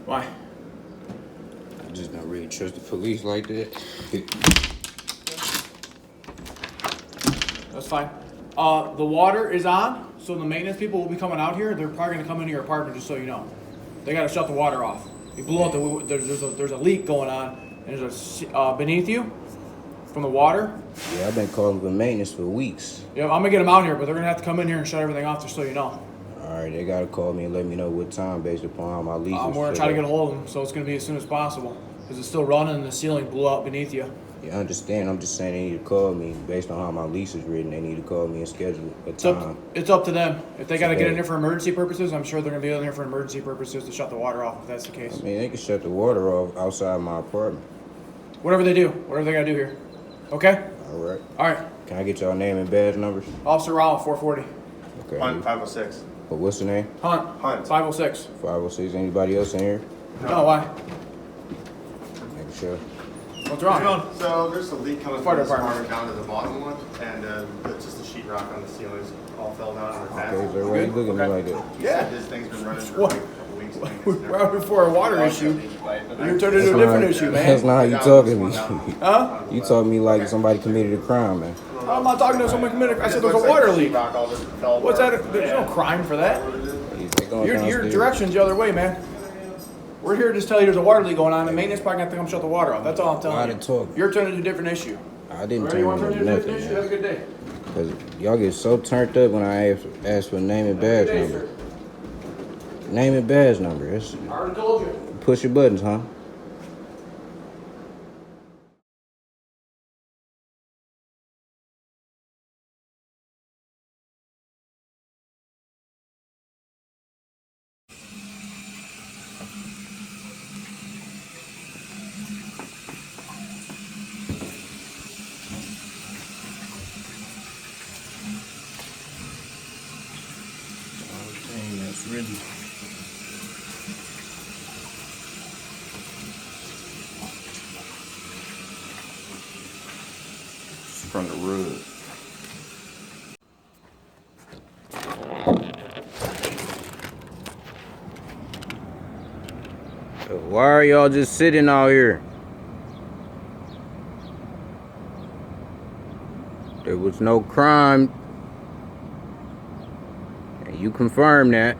Why? I just don't really trust the police like that. That's fine. The water is on, so the maintenance people will be coming out here. They're probably gonna come into your apartment, just so you know. They gotta shut the water off. You blew out there's a leak going on, and there's a beneath you from the water. Yeah, I've been calling for maintenance for weeks. Yeah, I'm gonna get them out here, but they're gonna have to come in here and shut everything off, just so you know. All right, they gotta call me and let me know what time based upon how my lease is. We're gonna try to get a hold of them, so it's gonna be as soon as possible, because it's still running and the ceiling blew out beneath you. Yeah, I understand. I'm just saying they need to call me based on how my lease is written. They need to call me and schedule a time. It's up to them. If they gotta get in here for emergency purposes, I'm sure they're gonna be in here for emergency purposes to shut the water off, if that's the case. I mean, they can shut the water off outside my apartment. Whatever they do, whatever they gotta do here. Okay? All right. All right. Can I get y'all name and badge numbers? Officer Rowell, 440. Okay. Hunt 506. But what's the name? Hunt. Hunt. 506. 506. Anybody else in here? No, why? Making sure. What's wrong? So there's a leak coming Fire from this department. apartment down to the bottom one, and it's just the sheetrock on the ceilings all fell down on the back. Okay, so why you looking at me like that? He said this thing's been running for What? like a couple weeks. We're out before a water issue. You're turning into a different issue, That's man. not how you talking to me. Huh? You talking to me like somebody committed a crime, man. I'm not talking to someone committed. I said there's a water leak. What's that? There's no crime for that. They going Your downstairs. direction's the other way, man. We're here to just tell you there's a water leak going on, and maintenance probably gonna have to come shut the water off. That's all I'm telling Why you. the talk? You're turning to a different issue. I didn't Alright, you want to turn turn to a into different issue? Have a nothing, good day. man. Cause y'all get so turned up when I ask for name and badge Have a good day, number. sir. Name and badge number. That's I already told you. push your buttons, huh? That's really. From the rug. So why are y'all just sitting out here? There was no crime. And you confirmed that.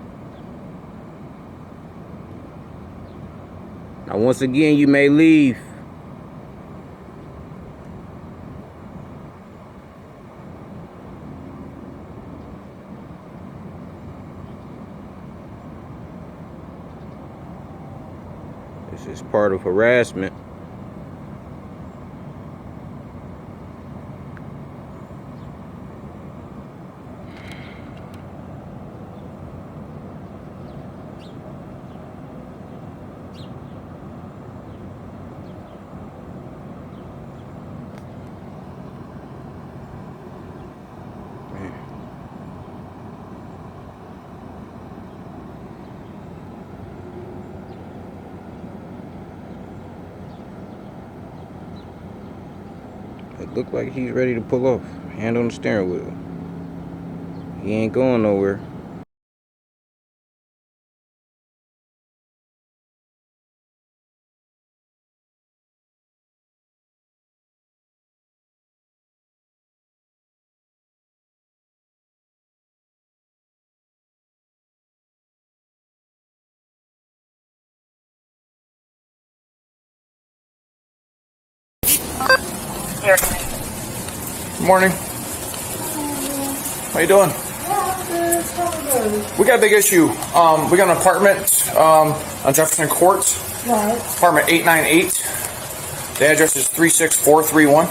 Now once again you may leave. This is part of harassment. It looked like he's ready to pull off. Hand on the steering wheel. He ain't going nowhere. Good morning. How you doing? We got a big issue. We got an apartment on Jefferson Court. Right. Apartment 898. The address is 36431.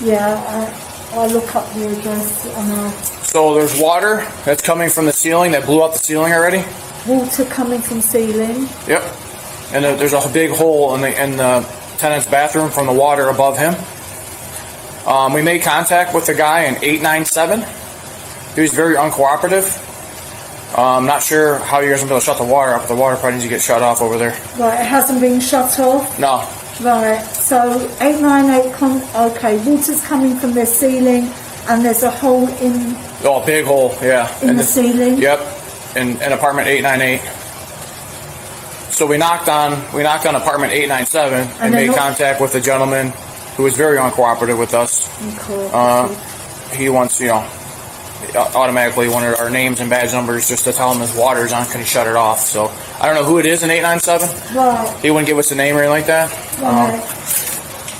Yeah, I look up the address and So there's water that's coming from the ceiling that blew out the ceiling already. water coming from ceiling. Yep. And there's a big hole in the tenant's bathroom from the water above him. We made contact with the guy in 897. He was very uncooperative. I'm not sure how you guys are going to be able to shut the water off, but the water probably needs to get shut off over there. Right, it hasn't been shut off. No. Right, so 898, okay, water's coming from the ceiling and there's a hole in Oh, a big hole, yeah. in the ceiling. Yep, in apartment 898. So we knocked on apartment 897 and And they're made not- contact with the gentleman who was very uncooperative with us. He wants, automatically wanted our names and badge numbers just to tell him his water's on, can he shut it off? So I don't know who it is in 897. Right. He wouldn't give us a name or anything like that. Right.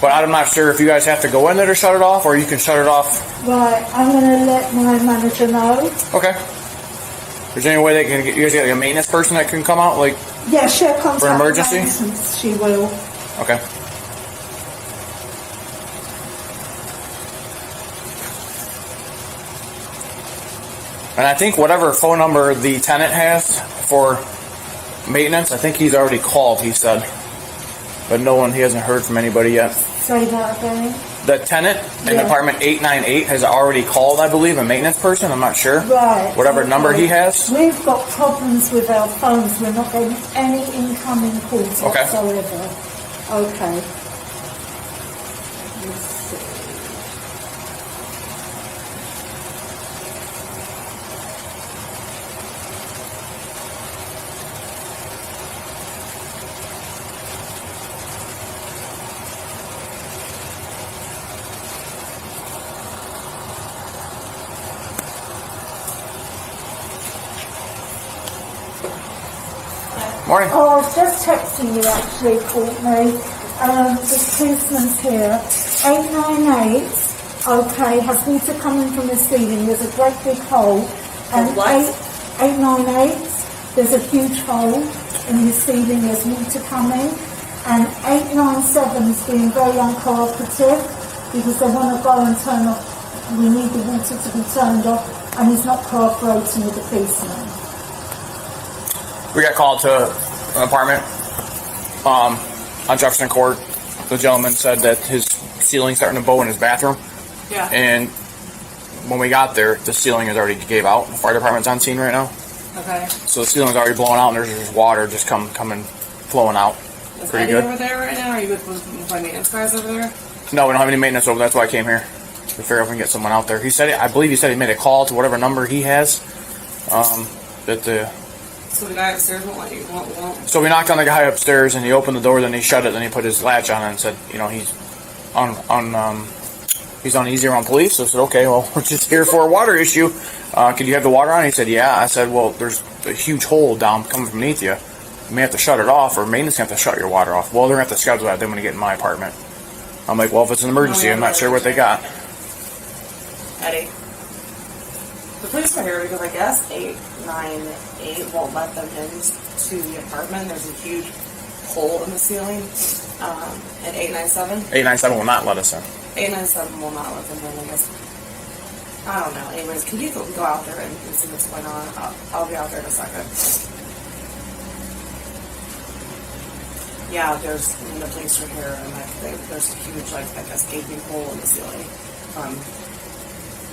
But I'm not sure if you guys have to go in there to shut it off, or you can shut it off. Right. I'm going to let my manager know. Okay. Is there any way they can get, you guys got a maintenance person that can come out? Like, Yeah, she'll contact For emergency? maintenance, she will. okay. And I think whatever phone number the tenant has for maintenance, I think he's already called, he said. But he hasn't heard from anybody yet. Say that again. The tenant in Yeah. apartment 898 has already called, I believe, a maintenance person. I'm not sure. Right. Whatever okay. number he has. We've got problems with our phones. We're not getting any incoming calls Okay. whatsoever. Okay. Let's see. Morning. Oh, I was just texting you actually, Courtney. This policeman's here. 898, okay, has water coming from the ceiling. There's a great big hole. And what? 898, there's a huge hole in the ceiling. There's water coming. And 897 is being very uncooperative because they want to go and turn off. We need the water to be turned off, and he's not cooperating with the policeman. We got called to an apartment on Jefferson Court. The gentleman said that his ceiling's starting to bow in his bathroom. Yeah. And when we got there, the ceiling has already gave out. The fire department's on scene right now. Okay. So the ceiling's already blowing out, and there's just water just coming flowing out. Is Pretty Eddie good. over there right now? Are you with my maintenance guys over there? No, we don't have any maintenance over. That's why I came here to figure out if we can get someone out there. He said, I believe he said he made a call to whatever number he has. So the guy upstairs won't let you. Won't. So we knocked on the guy upstairs, and he opened the door. Then he shut it. Then he put his latch on it and said, he's he's on easy around police. So I said, okay, well, we're just here for a water issue. Could you have the water on? He said, yeah. I said, well, there's a huge hole down coming from beneath you. You may have to shut it off, or maintenance have to shut your water off. Well, they're going to have to schedule that. Then when you get in my apartment, I'm like, well, if it's an emergency, I'm not sure what they got. Eddie. The police are here because I guess 898 won't let them into the apartment. There's a huge hole in the ceiling. And 897. 897 will not let us in. 897 will not let them in. I guess. I don't know. Anyways, can you go out there and see what's going on? I'll be out there in a second. Yeah, there's the police are here, and there's a huge, I guess, gaping hole in the ceiling from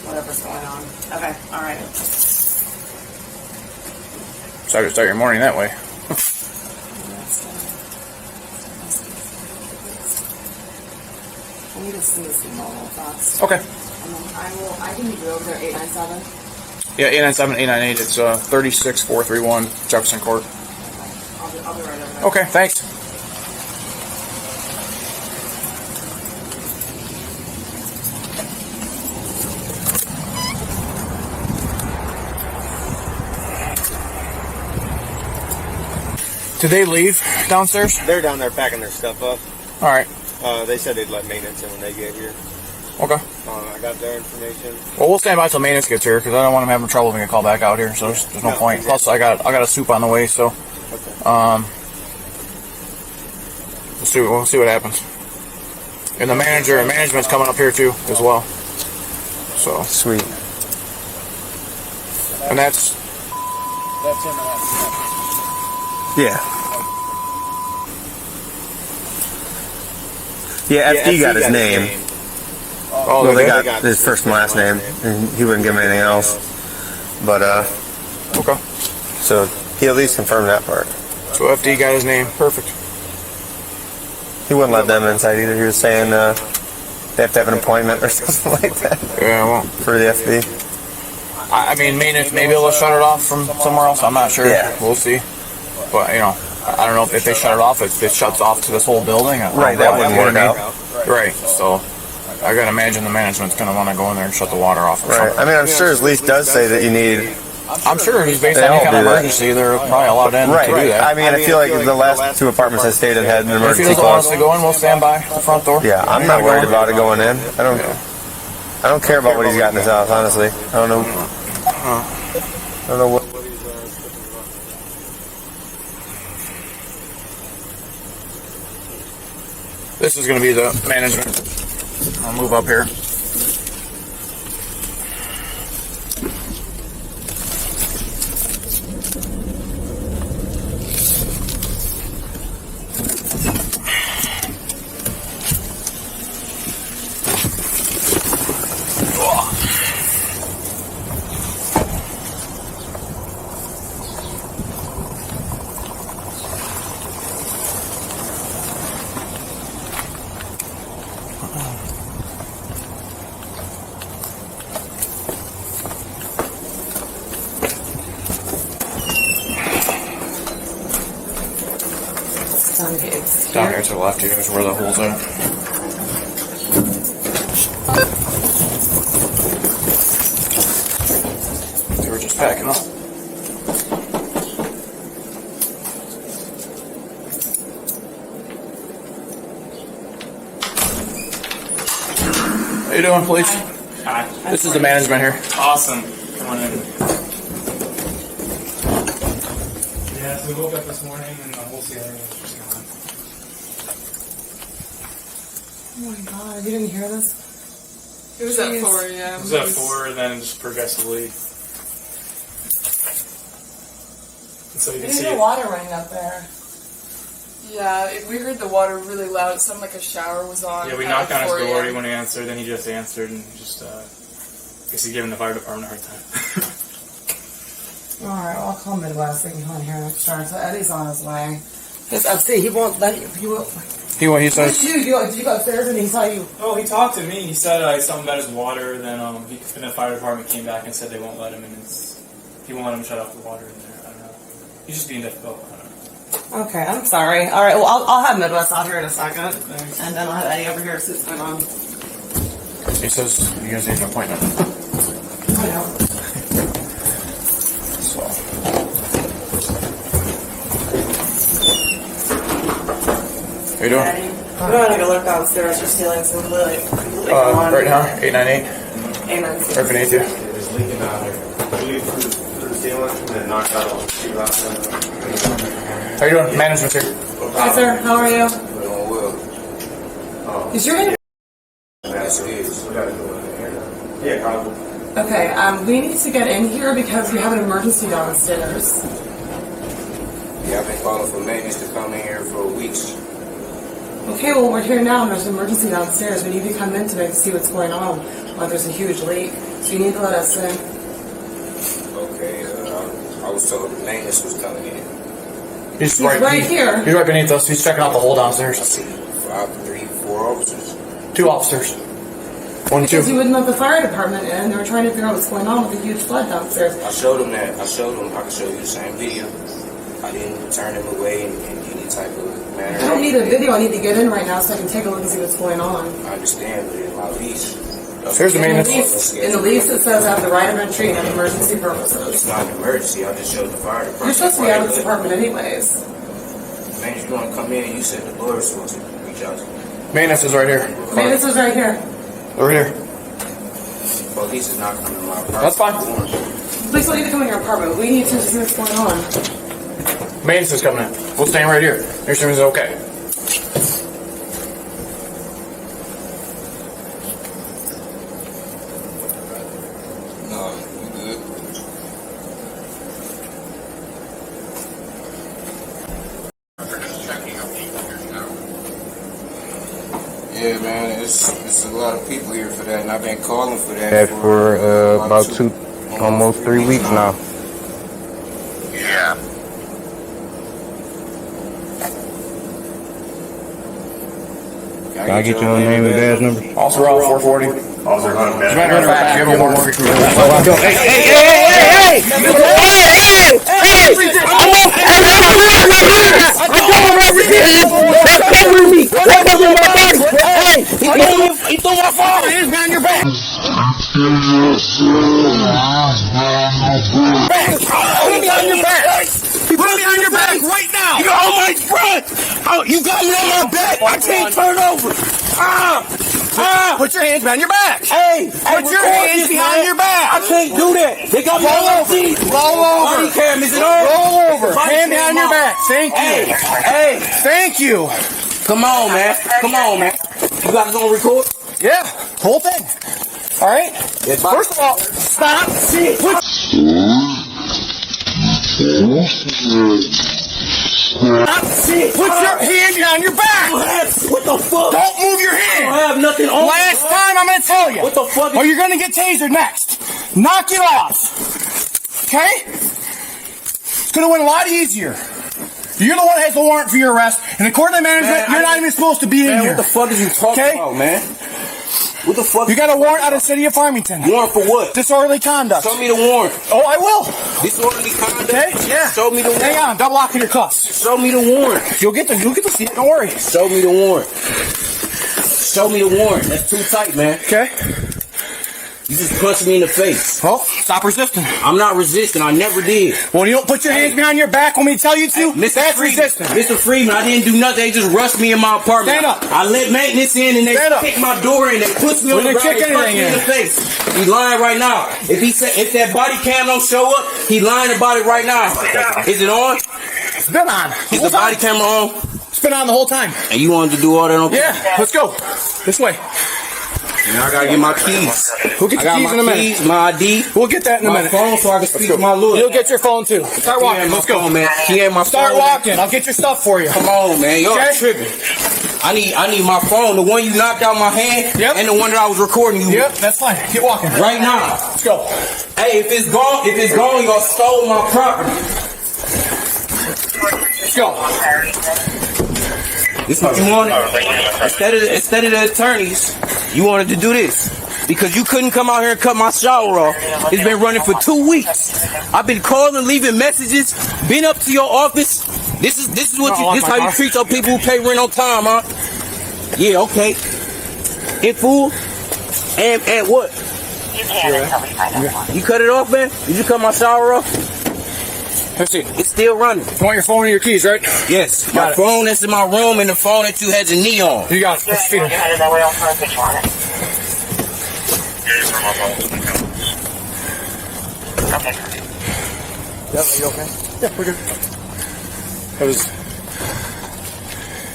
whatever's going on. Okay, all right. So I could start your morning that way. I need to see this email real fast. Okay. I can be over there 897. Yeah, 897, 898. It's 36431 Jefferson Court. I'll be right over there. Okay, thanks. Did they leave downstairs? They're down there packing their stuff up. All right. They said they'd let maintenance in when they get here. Okay. I got their information. Well, we'll stand by till maintenance gets here because I don't want them having trouble when we call back out here. So there's no point. Plus, I got a soup on the way. So, we'll see what happens. And the management's coming up here too as well. So Sweet. and that's in Yeah. Yeah, FD got his name. Oh, Well, they did? got his first and last name, and he wouldn't give him anything else. But, Okay. so he at least confirmed that part. So FD got his name. Perfect. He wouldn't let them inside either. He was saying they have to have an appointment or something like that Yeah, well, for the FD. I mean, maintenance maybe they'll shut it off from somewhere else. I'm not sure. Yeah. We'll see. But I don't know if they shut it off, it shuts off to this whole building. Right, that wouldn't work out. Right, so I gotta imagine the management's gonna want to go in there and shut the water off. Or Right. something. I mean, I'm sure his lease does say that you need. I'm sure he's based They on any all kind of do that. emergency. They're probably allowed in Right. to do that. I mean, I feel like the last 2 apartments I stayed in had an If he emergency doesn't want us clause. to go in, we'll stand by the front door. Yeah, I'm not worried about it going in. I don't care about what he's got in his house, honestly. I don't know. I don't know what. This is going to be the management. I'll move up here. Down here to the left here is where the hole's at. They were just packing up. How you doing, police? Hi. This is the management here. Awesome. Come on in. Yeah, so we woke up this morning and the whole ceiling was just gone. Oh my god, you didn't hear this? It was at 4 a.m. It was at 4 and then just progressively. And so you can There's see no it. water running up there. Yeah, we heard the water really loud. It sounded like a shower was on. Yeah, we at knocked on his 4 door, a.m. he wouldn't answer, then he just answered and just, I guess he's giving the fire department a hard time. Alright, I'll call Midwest so you can come in here and start. So Eddie's on his way. Just upstairs, he won't let you. He won't. He What says, did you do? Did you go upstairs and he saw you? Oh, he talked to me. He said something about his water. Then the fire department came back and said they won't let him in. He won't let him shut off the water in there. I don't know. He's just being difficult. I don't know. Okay, I'm sorry. Alright, well, I'll have Midwest out here in a second. Thanks. And then I'll have Eddie over here to see what's going on. he says, you guys need an appointment. I know. So, how you doing? Eddie, I'm gonna go look downstairs. Your ceiling's completely gone. Right now, 898. Amen. Right beneath you. It's leaking out there. Leak through the ceiling and then knocked out all the sheet rock. How you doing? Management's here. Hi, sir. How are you? Doing well. Is your name? Yes, it is. We gotta go in there. Yeah, probably. Okay, we need to get in here because we have an emergency downstairs. Yeah, I've been calling for maintenance to come in here for weeks. Okay, well, we're here now and there's an emergency downstairs. We need to come in today to see what's going on. There's a huge leak. So you need to let us in. Okay, I was told the maintenance was coming in. He's right here. He's right beneath us. He's checking out the hole I downstairs. see 4 officers. 2 officers. 1, 2. Because you wouldn't let the fire department in. They were trying to figure out what's going on with the huge flood downstairs. I showed them that. I can show you the same video. I didn't turn them away in any type of manner. I don't need a video. I need to get in right now so I can take a look and see what's going on. I understand, but in my lease. Here's the In the maintenance. lease it says I have the right of entry and emergency purposes. It's not an emergency. I just showed the fire department. You're supposed to be out of this apartment anyways. Man, if you want to come in, you said the Lord was supposed to reach out to you. Maintenance is right here. Okay, this is right here. Right here. Police is not coming to my apartment. That's fine. Please don't need to come in your apartment. We need to see what's going on. Maintenance is coming in. We'll stand right here. Make sure it's okay. No, you good? Yeah, man, it's a lot of people here for that, and I've been calling for that for about almost 3 weeks now. Yeah. Can I get your name and badge number? Also, we're all 440. Officer Hunt, As a matter of fact, give him one free cruise. Hey! He threw my phone. Hands behind your back. Put me on your back. Put me on your back right now. You're on my front. Oh, you got me on my back. I can't turn over. Put your hands behind your back. Hey, put your hands behind your back. I can't do that. They got me on my feet. Roll over. Body cam, is it on? Roll over. Hand behind your back. Thank you. Hey, Thank you. come on, man. Come on, man. You got this on record? Yeah, whole thing. All right. First of all, stop. Put your hand behind your back. What the fuck? Don't move your I hand. don't have nothing on. Last time I'm going to tell you. What the fuck? Or you're going to get tasered next. Knock it off. Okay? It's going to win a lot easier. You're the one that has the warrant for your arrest, and according to management, you're not even supposed to be in here. What the fuck is you talking about, man? What the fuck? You got a warrant out of the city of Farmington. Warrant for what? Disorderly conduct. Show me the warrant. Oh, I will. Disorderly conduct? Okay? Yeah. Show me the warrant. Hang on, double locking your cuffs. Show me the warrant. You'll get to see it. Don't worry. Show me the warrant. Show me the warrant. That's too tight, man. Okay. You just punched me in the face. Well, stop resisting. I'm not resisting. I never did. When you don't put your hands behind your back when we tell you to, Mr. that's Freeman, resisting. Mr. Freeman, I didn't do nothing. They just rushed me in my apartment. Stand up. I let maintenance in and they Stand up. kicked my door in. They pushed me We on the didn't ground kick and punched me anything in in. the face. He's lying right now. If that body cam don't show up, he lying about it right now. Is it on? It's been on. Is the body camera on? It's been on the whole time. And you wanted to do all that on? Yeah, let's go. This way. Now I gotta get my keys. We'll get I your got keys in a my minute. keys, my ID, We'll get that in a my minute. phone, so I can speak to my lawyer. You'll get your phone too. Start walking. Let's go. man. He ain't my Start phone. walking. I'll get your stuff for you. Come on, man. You're Okay. tripping. I need my phone, the one you knocked out my hand, Yep. and the one that I was recording you Yep, that's fine. Get walking. with right now. Let's go. Hey, if it's gone, you stole my property. Let's go. This what you wanted. Instead of the attorneys, you wanted to do this. Because you couldn't come out here and cut my shower off. It's been running for 2 weeks. I've been calling, leaving messages, been up to your office. This is how you treat your people who pay rent on time, huh? Yeah, okay. In full? And what? You can until we find out more. You cut it off, man? Did you cut my shower off? Let's see. It's still running. You want your phone or your keys, right? Yes. Got My it. phone that's in my room and the phone that you had your knee on. You got it. Let's feed We're it. headed that way. I'll throw a picture on it. Okay. Yeah, you okay? Yeah, we're good. That was.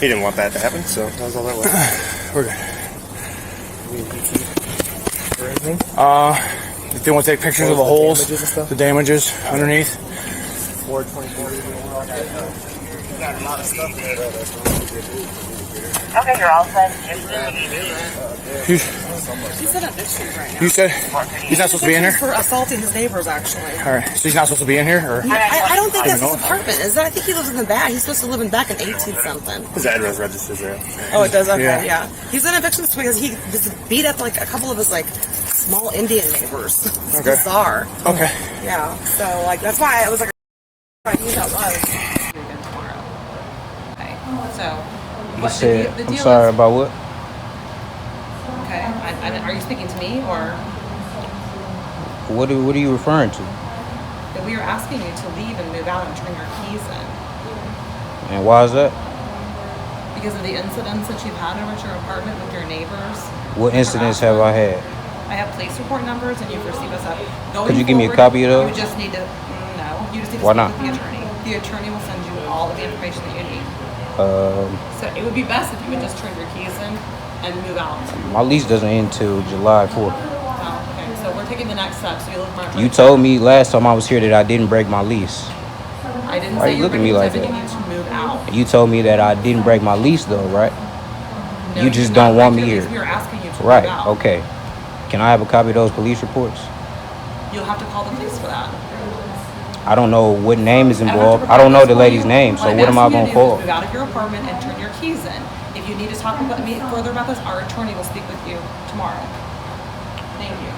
He didn't want that to happen, so that was all that was. We're good. If they want to take pictures of the holes, the damages underneath. Okay, you're all set. He's in evictions right now. You said he's not supposed to be in here? For assaulting his neighbors, actually. All right, so he's not supposed to be in here? Or? I don't think that's know. his apartment. Is that? I think he lives in the back. He's supposed to live in back in 18-something. His address registers there. Oh, it does? Okay, Yeah. yeah. He's in evictions because he just beat up like a couple of his like small Indian neighbors. It's Okay. bizarre. Okay. Yeah. So like that's why I was like, I knew that was. Tomorrow. Okay. So. You what said, the I'm deal sorry is, about what? okay. Are you speaking to me or What are you referring to? that we are asking you to leave and move out and turn your keys in And why is that? because of the incidents that you've had over at your apartment with your neighbors? What incidents have I had? I have police report numbers and you've received us up. Could you give me a copy of those? You just need to, no, you just need to Why speak not? with the attorney. The attorney will send you all of the information that you need. So it would be best if you would just turn your keys in and move out. My lease doesn't end till July 4th. Oh, okay, so we're taking the next step. So you look for You told me last time I was here that I didn't break my lease. I didn't Why say you you look at me like You that? need to move out. You told me that I didn't break my lease though, right? No, You just did not don't want break me your lease. here. We are asking you to Right, move out. okay. Can I have a copy of those police reports? You'll have to call the police for that. I don't know what name is I don't have to involved. I provide don't know this the for lady's you. name, so I'm what am I asking going you to do is call? Move out of your apartment and turn your keys in. If you need to talk about me further about this, our attorney will speak with you tomorrow. Thank you.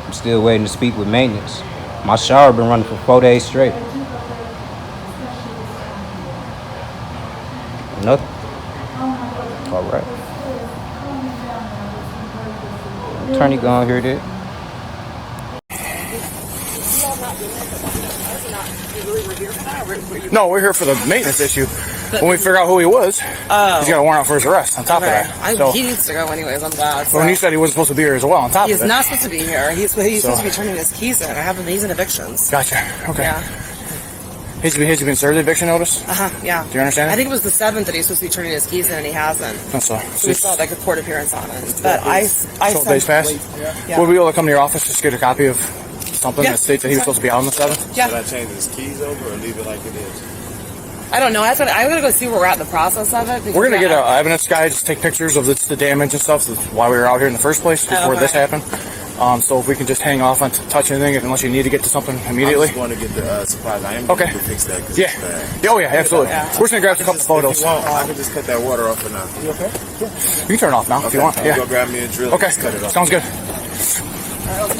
I'm still waiting to speak with maintenance. My shower been running for 4 days straight. Nothing. All right. Attorney gone here, did. No, we're here for the maintenance issue. When we figure out who he was, he's got a warrant out for his arrest on top of that. So, He needs to go anyways, I'm glad. when you said he wasn't supposed to be here as well on top He's of it. not supposed to be here. He's supposed to be turning his keys in. I have him. He's in evictions. Gotcha. Okay. Yeah. Has he been served the eviction notice? Yeah. Do you understand? I think it was the 7th that he's supposed to be turning his keys in, and he hasn't. That's all. So we still have like a court appearance on it. But I So days passed? Yeah. Would we be able to come to your office just get a copy of something Yeah. that states that he was supposed to be out on the 7th? Yeah. Should I change his keys over or leave it like it is? I don't know. I'm gonna go see where we're at in the process of it. We're gonna get an evidence guy, just take pictures of the damage and stuff. So that's why we were out here in the first place before Okay. this happened. So if we can just hang off on touch anything unless you need to get to something immediately. I just want to get the supplies. I am Okay. going to fix that. 'Cause Yeah. it's bad. Yeah. Oh yeah, absolutely. We're just gonna grab a couple photos. If you want, I can just cut that water off for now. You okay? You can turn it off now if you want. I'll Yeah. go grab me a drill. Okay. Just cut it off. Sounds good.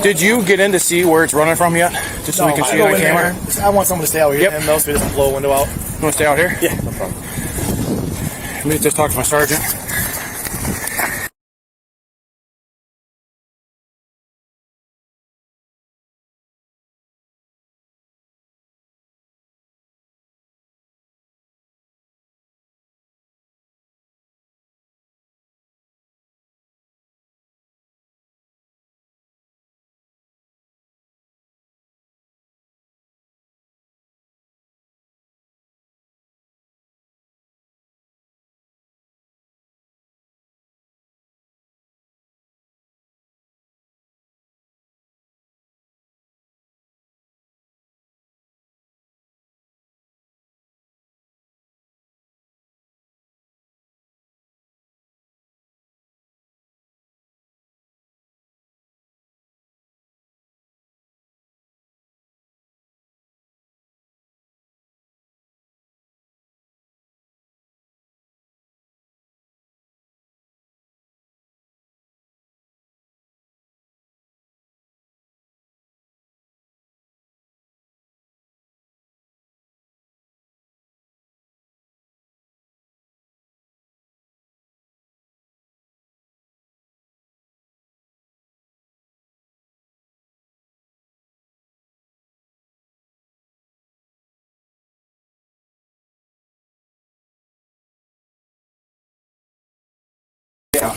Did you get in to see where it's running from yet? Just so we can see it on camera. I want someone to stay out here. Yep. And those so he doesn't blow a window out. You want to stay out here? Yeah, no problem. Let me just talk to my sergeant.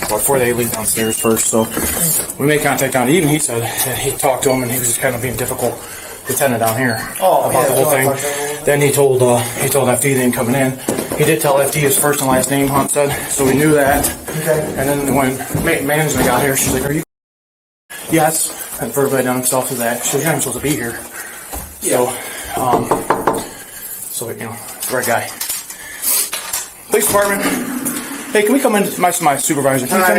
Before they leave downstairs first, so we made contact on it. Even he said that he talked to him and he was just kind of being difficult lieutenant down here about the whole thing. Then he told FD they ain't coming in. He did tell FD his first and last name, Hunt said, so we knew that. Okay. And then when management got here, she's like, "Are you?" Yes. And everybody done himself to that. She's not even supposed to be here. So, right guy. Police department. Hey, can we come in? My supervisor. Can you come in?